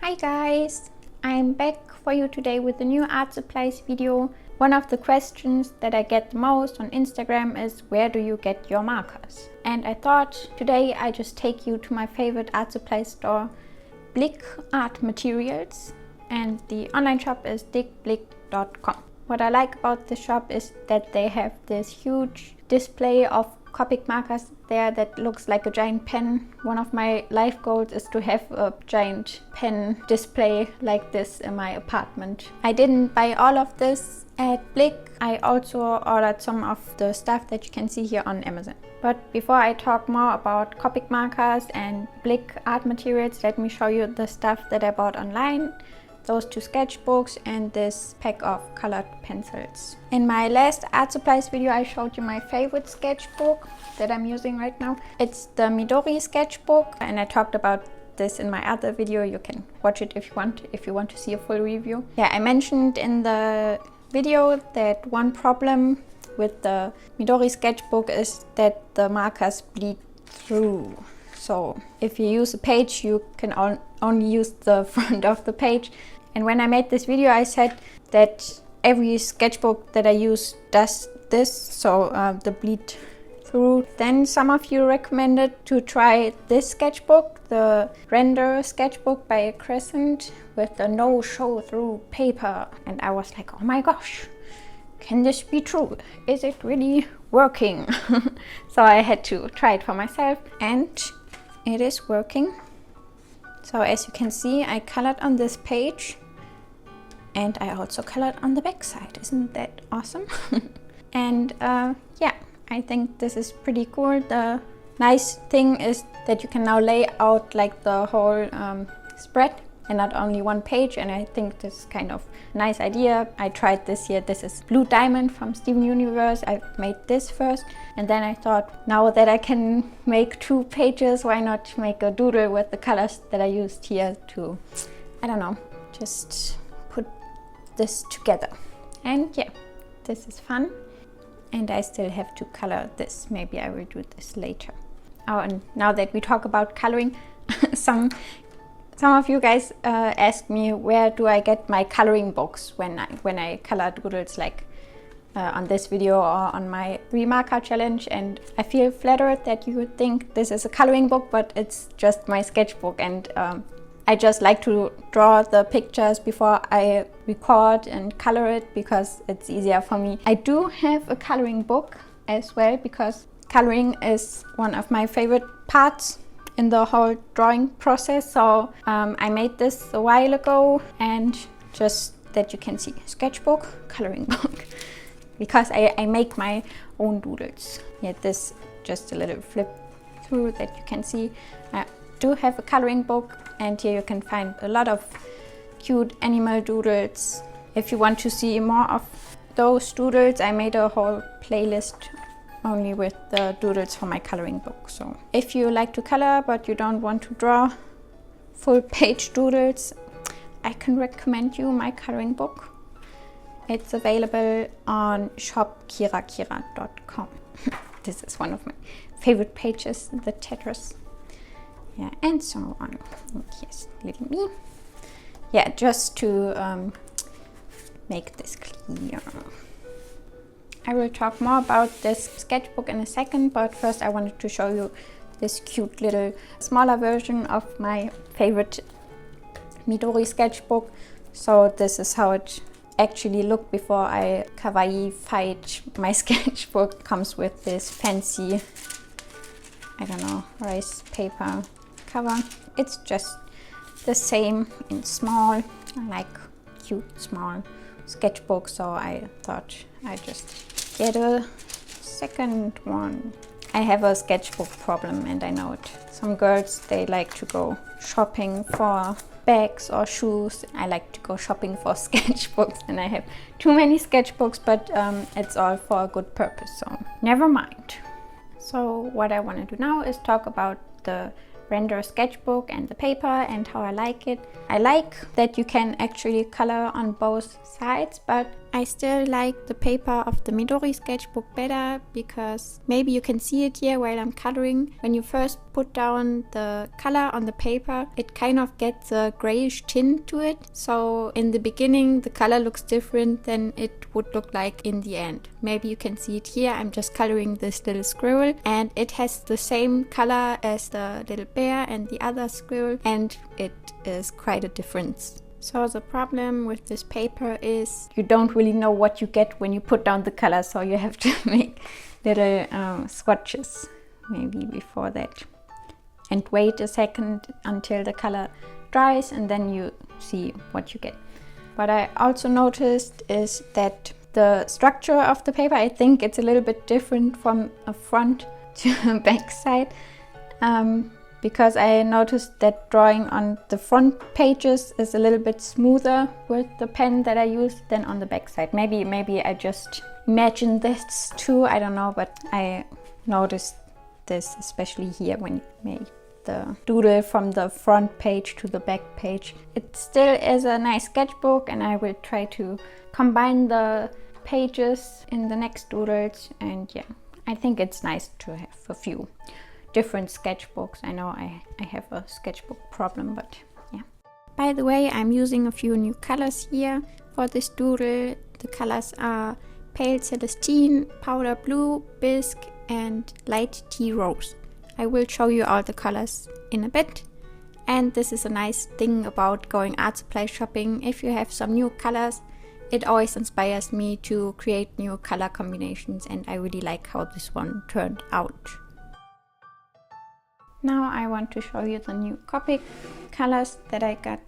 Hi guys! I'm back for you today with a new art supplies video. One of the questions that I get the most on Instagram is where do you get your markers? And I thought today I just take you to my favorite art supply store, Blick Art Materials, and the online shop is digblick.com. What I like about the shop is that they have this huge display of Copic markers there that looks like a giant pen. One of my life goals is to have a giant pen display like this in my apartment. I didn't buy all of this at Blick. I also ordered some of the stuff that you can see here on Amazon. But before I talk more about Copic markers and Blick Art Materials, let me show you the stuff that I bought online. Those two sketchbooks and this pack of colored pencils. In my last art supplies video I showed you my favorite sketchbook that I'm using right now. It's the Midori sketchbook and I talked about this in my other video. You can watch it if you want to see a full review. Yeah, I mentioned in the video that one problem with the Midori sketchbook is that the markers bleed through. So if you use a page, you can only use the front of the page. And when I made this video, I said that every sketchbook that I use does this, so the bleed through. Then some of you recommended to try this sketchbook, the RENDR Sketchbook by Crescent with the no show through paper. And I was like, oh my gosh, can this be true? Is it really working? So I had to try it for myself and it is working. So as you can see, I colored on this page and I also colored on the back side. Isn't that awesome? And yeah, I think this is pretty cool. The nice thing is that you can now lay out like the whole spread and not only one page, and I think this is kind of a nice idea. I tried this here. This is Blue Diamond from Steven Universe. I made this first and then I thought, now that I can make 2 pages, why not make a doodle with the colors that I used here to, I don't know, just put this together. And yeah, this is fun. And I still have to color this. Maybe I will do this later. Oh, and now that we talk about coloring, some of you guys ask me where do I get my coloring books when I color doodles, like on this video or on my 3 marker challenge. And I feel flattered that you would think this is a coloring book, but it's just my sketchbook, and I just like to draw the pictures before I record and color it because it's easier for me. I do have a coloring book as well because coloring is one of my favorite parts in the whole drawing process. So I made this a while ago, and just that you can see, sketchbook, coloring book, because I make my own doodles. Yeah, this just a little flip through that you can see. I do have a coloring book, and here you can find a lot of cute animal doodles. If you want to see more of those doodles, I made a whole playlist only with the doodles for my coloring book. So if you like to color but you don't want to draw full page doodles, I can recommend you my coloring book. It's available on shop KiraKira.com. This is one of my favorite pages, the Tetris. Yeah, and so on. Here's little me. Yeah, just to make this clear. I will talk more about this sketchbook in a second, but first I wanted to show you this cute little smaller version of my favorite Midori sketchbook. So this is how it actually looked before I kawaii-fied my sketchbook. It comes with this fancy, I don't know, rice paper cover. It's just the same in small. I like cute small sketchbook, so I thought I'd just get a second one. I have a sketchbook problem, and I know it. Some girls, they like to go shopping for bags or shoes. I like to go shopping for sketchbooks, and I have too many sketchbooks, but it's all for a good purpose, so never mind. So what I want to do now is talk about the RENDR Sketchbook and the paper and how I like it. I like that you can actually color on both sides, but I still like the paper of the Midori sketchbook better because maybe you can see it here while I'm coloring. When you first put down the color on the paper, it kind of gets a grayish tint to it. So in the beginning, the color looks different than it would look like in the end. Maybe you can see it here. I'm just coloring this little squirrel and it has the same color as the little bear and the other squirrel, and it is quite a difference. So the problem with this paper is you don't really know what you get when you put down the color, so you have to make little swatches maybe before that and wait a second until the color dries, and then you see what you get. What I also noticed is that the structure of the paper, I think it's a little bit different from a front to a back side. Because I noticed that drawing on the front pages is a little bit smoother with the pen that I use than on the back side. Maybe I just imagined this too, I don't know, but I noticed this especially here when you made the doodle from the front page to the back page. It still is a nice sketchbook, and I will try to combine the pages in the next doodles, and yeah, I think it's nice to have a few different sketchbooks. I know I have a sketchbook problem, but yeah. By the way, I'm using a few new colors here for this doodle. The colors are Pale Celestine, Powder Blue, Bisque, and Light Tea Rose. I will show you all the colors in a bit. And this is a nice thing about going art supply shopping. If you have some new colors, it always inspires me to create new color combinations, and I really like how this one turned out. Now I want to show you the new Copic colors that I got.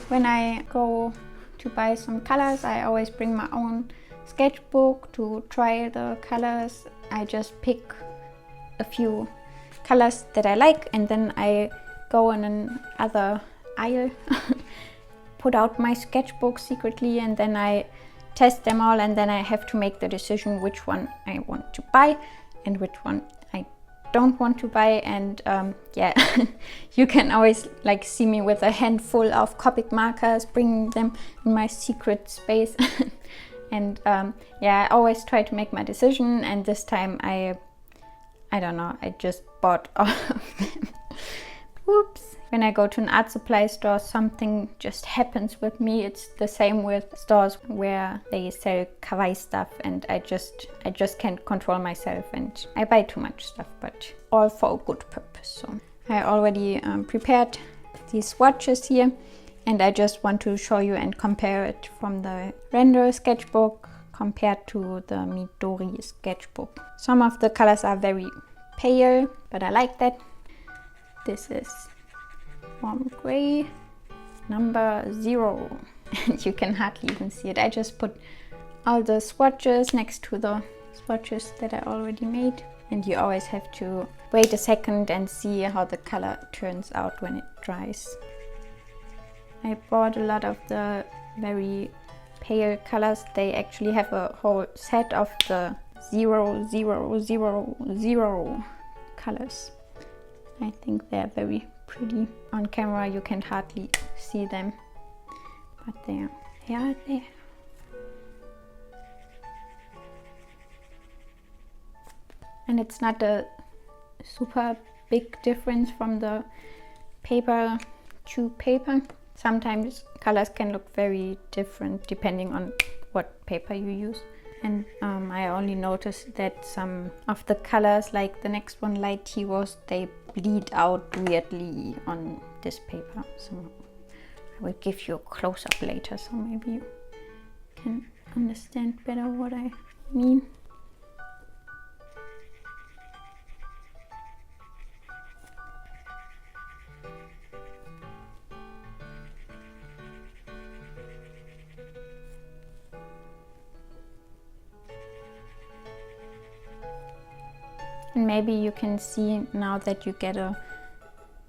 When I go to buy some colors, I always bring my own sketchbook to try the colors. I just pick a few colors that I like, and then I go in another aisle, put out my sketchbook secretly, and then I test them all, and then I have to make the decision which one I want to buy and which one I don't want to buy. And yeah, you can always like see me with a handful of Copic markers, bringing them in my secret space. And yeah, I always try to make my decision, and this time I don't know, I just bought all of them. Whoops. When I go to an art supply store, something just happens with me. It's the same with stores where they sell kawaii stuff, and I just can't control myself, and I buy too much stuff, but all for a good purpose. So I already prepared these swatches here, and I just want to show you and compare it from the RENDR Sketchbook compared to the Midori Sketchbook. Some of the colors are very pale, but I like that. This is warm gray, number 0, and you can hardly even see it. I just put all the swatches next to the swatches that I already made, and you always have to wait a second and see how the color turns out when it dries. I bought a lot of the very pale colors. They actually have a whole set of the 0, 0, 0, 0 colors. I think they're very pretty. On camera you can hardly see them, but they are there. And it's not a super big difference from the paper to paper. Sometimes colors can look very different depending on what paper you use. And I only noticed that some of the colors, like the next one, Light Tea Rose, they bleed out weirdly on this paper. So I will give you a close-up later, so maybe you can understand better what I mean. And maybe you can see now that you get a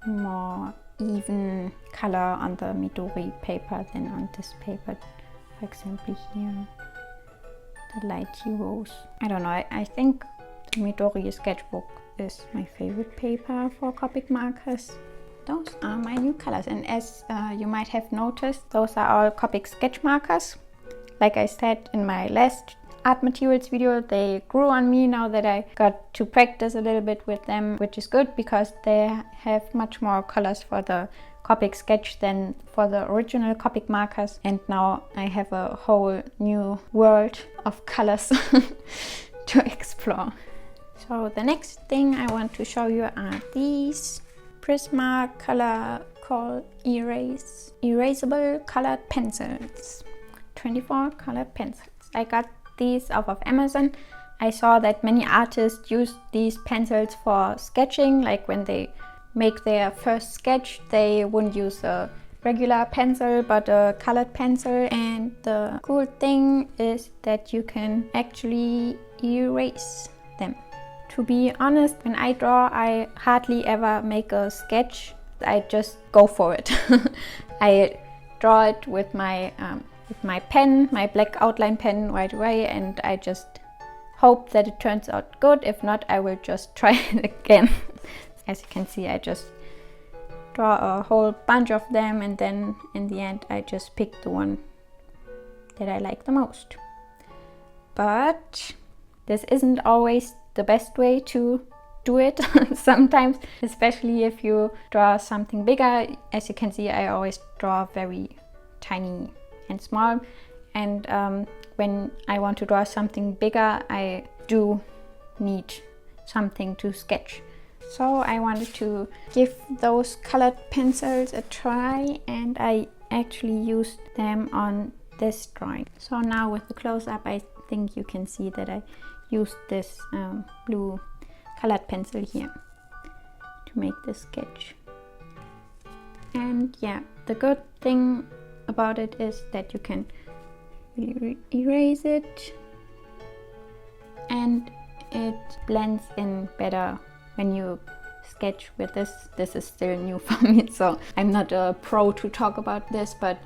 more even color on the Midori paper than on this paper. For example here, the Light Tea Rose. I don't know, I think the Midori Sketchbook is my favorite paper for Copic markers. Those are my new colors, and as you might have noticed, those are all Copic sketch markers. like I said in my last art materials video, they grew on me now that I got to practice a little bit with them, which is good because they have much more colors for the Copic sketch than for the original Copic markers, and now I have a whole new world of colors to explore. So the next thing I want to show you are these Prismacolor Col-Erase erasable colored pencils. 24 colored pencils. I got these off of Amazon. I saw that many artists use these pencils for sketching, like when they make their first sketch they wouldn't use a regular pencil but a colored pencil, and the cool thing is that you can actually erase them. To be honest, when I draw I hardly ever make a sketch. I just go for it. I draw it with my pen, my black outline pen right away, and I just hope that it turns out good. If not, I will just try it again. As you can see, I just draw a whole bunch of them, and then in the end I just pick the one that I like the most. But this isn't always the best way to do it. Sometimes, especially if you draw something bigger. As you can see, I always draw very tiny and small, and when I want to draw something bigger I do need something to sketch. So I wanted to give those colored pencils a try, and I actually used them on this drawing. So now with the close-up I think you can see that I used this blue colored pencil here to make this sketch. And yeah, the good thing about it is that you can erase it and it blends in better when you sketch with this. This is still new for me, so I'm not a pro to talk about this, but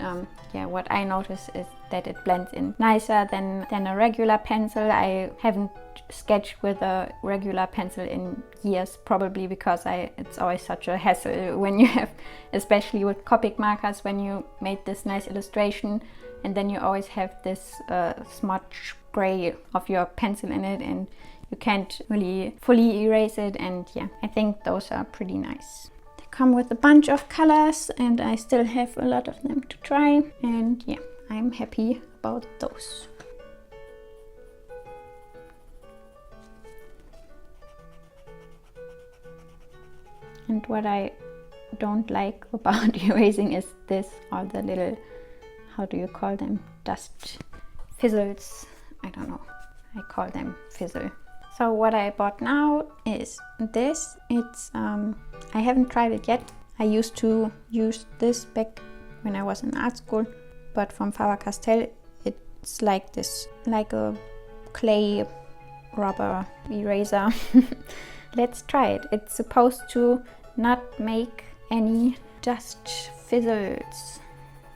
yeah, what I notice is that it blends in nicer than a regular pencil. I haven't sketched with a regular pencil in years, probably because it's always such a hassle when you have, especially with Copic markers, when you made this nice illustration and then you always have this smudge gray of your pencil in it and you can't really fully erase it. And yeah, I think those are pretty nice. They come with a bunch of colors and I still have a lot of them to try, and yeah, I'm happy about those. And what I don't like about erasing is this, all the little, how do you call them, dust fizzles, I don't know, I call them fizzle. So what I bought now is this. It's I haven't tried it yet. I used to use this back when I was in art school, but from Faber-Castell. It's like this, like a clay rubber eraser. Let's try it. It's supposed to not make any dust fizzles,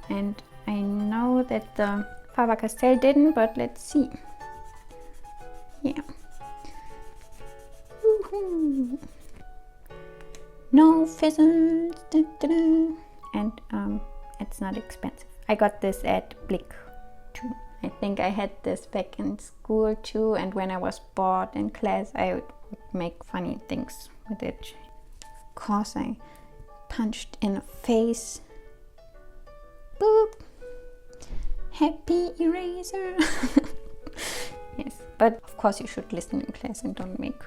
and I know that the Faber-Castell didn't, but let's see. Yeah. Woohoo! No fizzles. Da, da, da. And it's not expensive. I got this at Blick too. I think I had this back in school too, and when I was bored in class I would make funny things with it. Of course I punched in a face. Boop! Happy eraser! Yes, but of course you should listen in class and don't make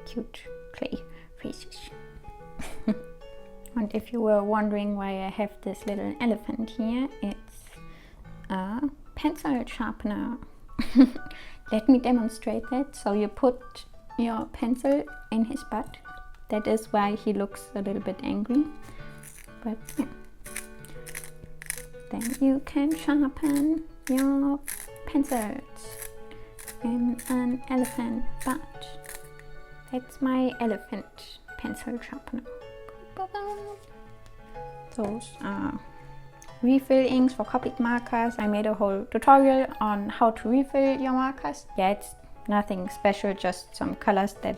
cute clay faces. And if you were wondering why I have this little elephant here, it's a pencil sharpener. Let me demonstrate that. So you put your pencil in his butt. That is why he looks a little bit angry. But yeah. Then you can sharpen your pencils in an elephant butt. That's my elephant pencil sharpener. Those are refill inks for Copic markers. I made a whole tutorial on how to refill your markers. Yeah, it's nothing special, just some colors that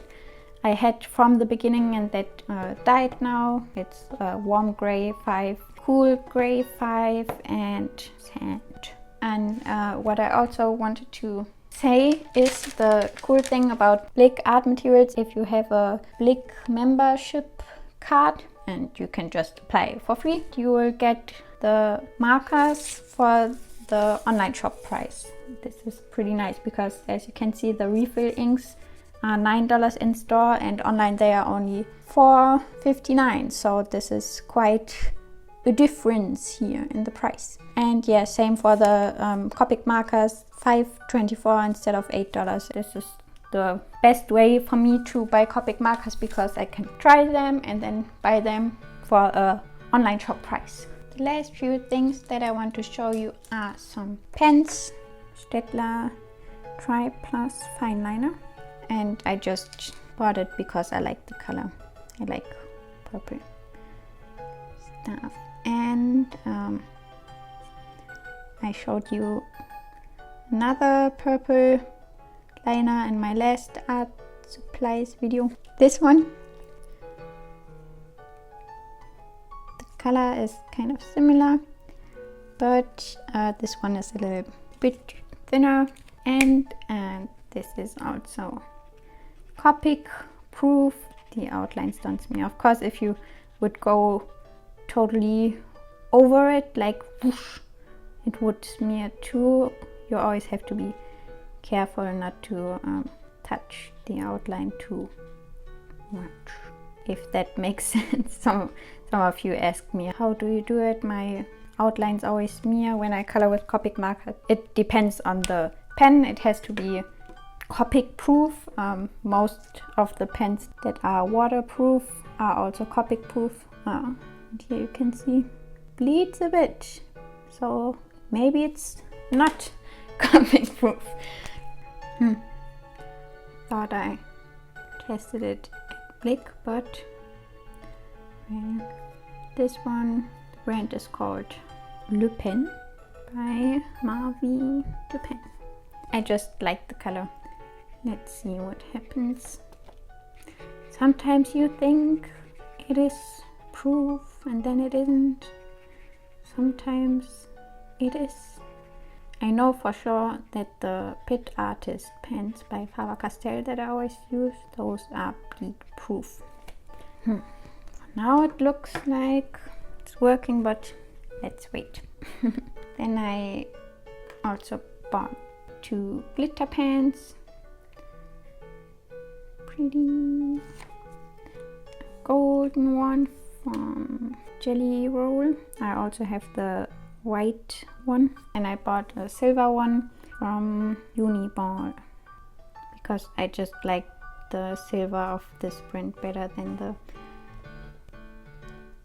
I had from the beginning and that died now. It's warm gray 5, cool gray 5 and sand. And what I also wanted to say is the cool thing about Blick Art Materials. If you have a Blick membership card, and you can just apply it for free, you will get the markers for the online shop price. This is pretty nice because, as you can see, the refill inks are $9 in store, and online they are only $4.59. So this is quite a difference here in the price. And yeah, same for the Copic markers, $5.24 instead of $8. This is the best way for me to buy Copic markers because I can try them and then buy them for a online shop price. The last few things that I want to show you are some pens, Staedtler Tri Plus Fine Liner, and I just bought it because I like the color. I like purple stuff. And I showed you another purple liner in my last art supplies video. This one, the color is kind of similar, but this one is a little bit thinner, and this is also Copic proof. The outlines don't smear. Of course, if you would go totally over it, like whoosh, it would smear too. You always have to be careful not to touch the outline too much, if that makes sense. Some of you ask me, how do you do it? My outlines always smear when I color with Copic marker. It depends on the pen. It has to be Copic proof. Most of the pens that are waterproof are also Copic proof. And here you can see bleeds a bit, so maybe it's not Copic proof. Thought I tested it at Blick, but this one, the brand is called Le Pen by Beverly Blvd. I just like the color. Let's see what happens. Sometimes you think it is proof and then it isn't. Sometimes it is. I know for sure that the Pit Artist pens by Faber-Castell that I always use, those are bleed proof. For now it looks like it's working, but let's wait. Then I also bought 2 glitter pens. Pretty. Golden one from Jelly Roll. I also have the white one, and I bought a silver one from Uniball because I just like the silver of this print better than the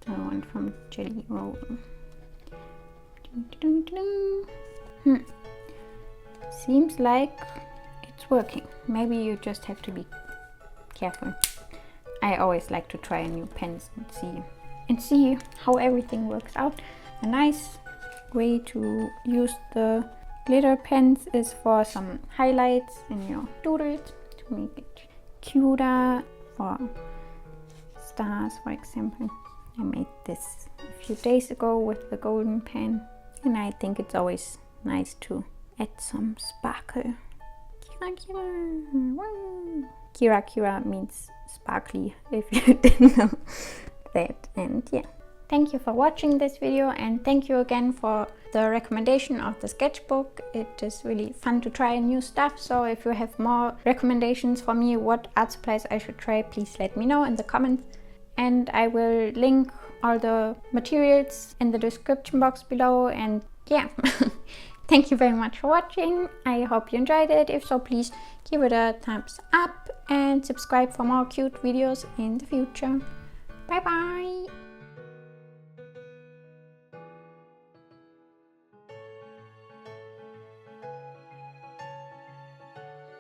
one from Jelly Roll. Seems like it's working. Maybe you just have to be careful. I always like to try new pens and see how everything works out. A nice way to use the glitter pens is for some highlights in your doodles to make it cuter, for stars, for example. I made this a few days ago with the golden pen, and I think it's always nice to add some sparkle. KiraKira! Woo! KiraKira means sparkly, if you didn't know that. And yeah, thank you for watching this video, and thank you again for the recommendation of the sketchbook. It is really fun to try new stuff, so if you have more recommendations for me what art supplies I should try, please let me know in the comments, and I will link all the materials in the description box below. And yeah, thank you very much for watching. I hope you enjoyed it. If so, please give it a thumbs up and subscribe for more cute videos in the future. Bye bye!